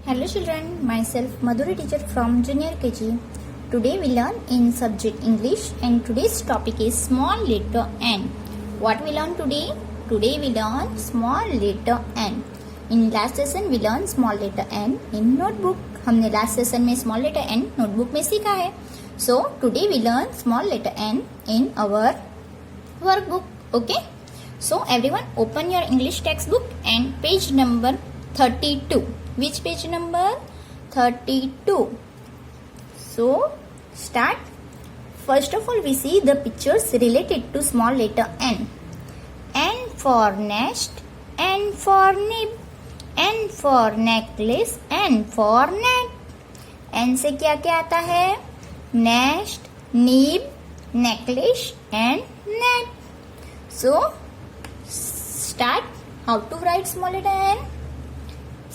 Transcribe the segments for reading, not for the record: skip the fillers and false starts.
Hello children, myself Madhuri teacher from junior KG. Today we learn in subject English and today's topic is small letter n. What we learn today? Today we learn small letter n. In last session we learn small letter n in notebook. हमने last session में small letter n notebook में सीखा है. So today we learn small letter n in our workbook. Okay? So everyone open your English textbook and page number 32. Which page number? 32. So start. First of all we see the pictures related to small letter n. N for nest, N for nib, N for necklace, N for net. N से क्या क्या आता है? Nest, nib, necklace and net. So start. How to write small letter n?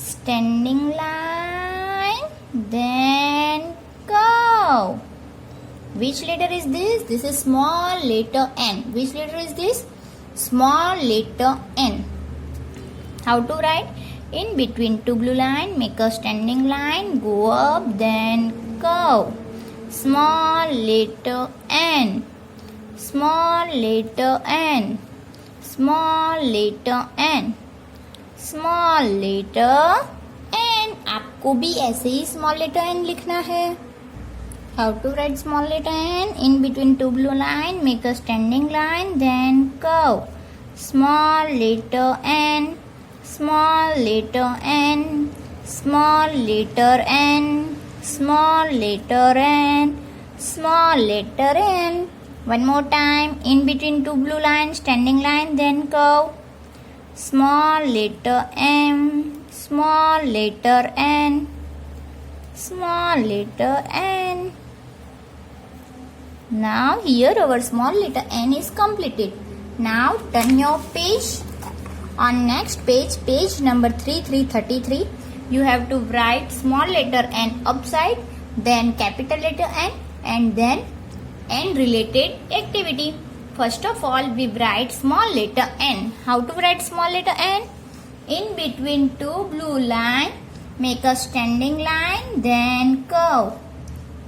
Standing line, then curve. Which letter is this? This is small letter n. Which letter is this? Small letter n. How to write? In between two blue line, make a standing line, go up, then curve. Small letter n. Small letter n. Small letter n. Small letter N. आपको भी ऐसे ही small letter N लिखना है. How to write small letter N? In between two blue line make a standing line then curve. Small letter N. Small letter N. Small letter N. Small letter N. Small letter N. One more time. In between two blue line standing line then curve. Small letter m, small letter n, small letter n. Now here our small letter n is completed. Now turn your page. On next page, page number 333, you have to write small letter n upside, then capital letter n and then n related activity. First of all, we write small letter n. How to write small letter n? In between two blue line, make a standing line, then curve.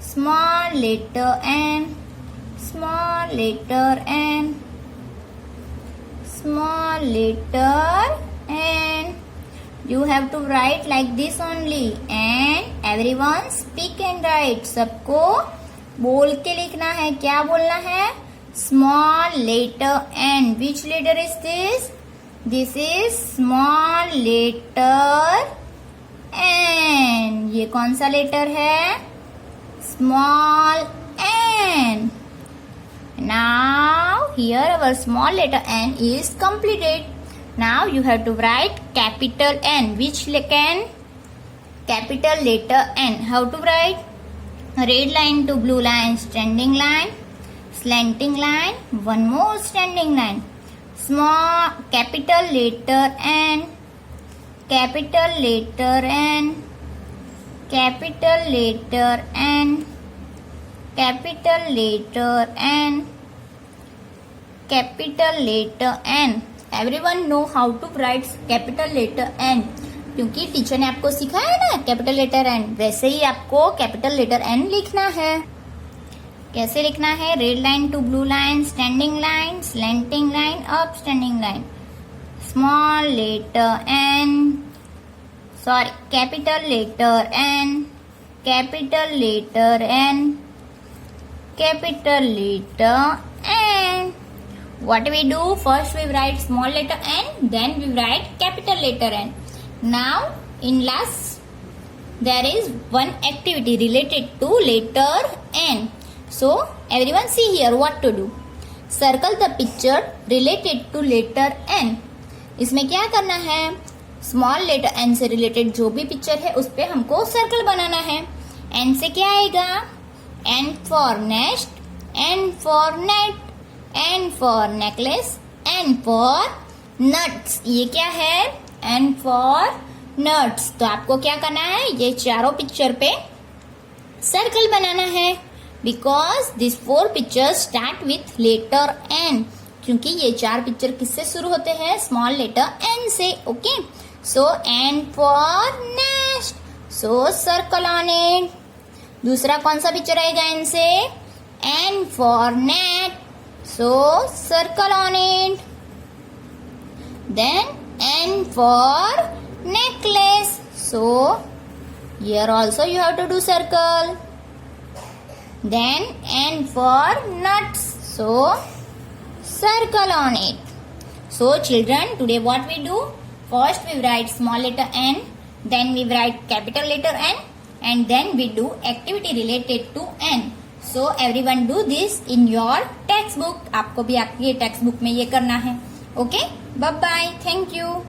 Small letter n. Small letter n. Small letter n. You have to write like this only. And everyone speak and write. सबको बोल के लिखना है. क्या बोलना है? Small letter n. Which letter is this? This is small letter n. ये कौन सा लेटर है? Small n. Now here our small letter n is completed. Now you have to write capital N. Which can? Capital letter n. How to write? Red line to blue line, standing line, slanting line, one more standing line. Small capital letter n. Capital letter n. Capital letter n. Capital letter n. Capital letter n. Everyone know how to write capital letter n. क्योंकि teacher ने आपको सिखाया है ना capital letter N, वैसे ही आपको capital letter N लिखना है. कैसे लिखना है? Red line to blue line, standing line, slanting line, up standing line. Small letter N. Sorry, capital letter N. Capital letter N. Capital letter N. What we do? First we write small letter n, then we write capital letter n. Now in last there is one activity related to letter n. So everyone see here what to do. Circle the picture related to letter n. इसमें क्या करना है? Small letter n से related जो भी picture है उस पे हमको सर्कल बनाना है. n से क्या आएगा? n for nest, n for net, n for necklace, n for nuts. ये क्या है? n for nuts. तो आपको क्या करना है? ये चारों पिक्चर पे सर्कल बनाना है. Because these four pictures start with letter n. क्योंकि ये चार पिक्चर किससे शुरू होते हैं? स्मॉल लेटर n से. Okay. So n for nest. So circle on it. दूसरा कौन सा पिक्चर आएगा एन से? N for net. So circle on it. Then N for necklace. So here also you have to do circle. Then N for nuts. So circle on it. So children, today what we do? First we write small letter N, then we write capital letter N, and then we do activity related to N. So everyone do this in your textbook. आपको भी आपकी text book में ये करना है. Okay? Bye bye. Thank you.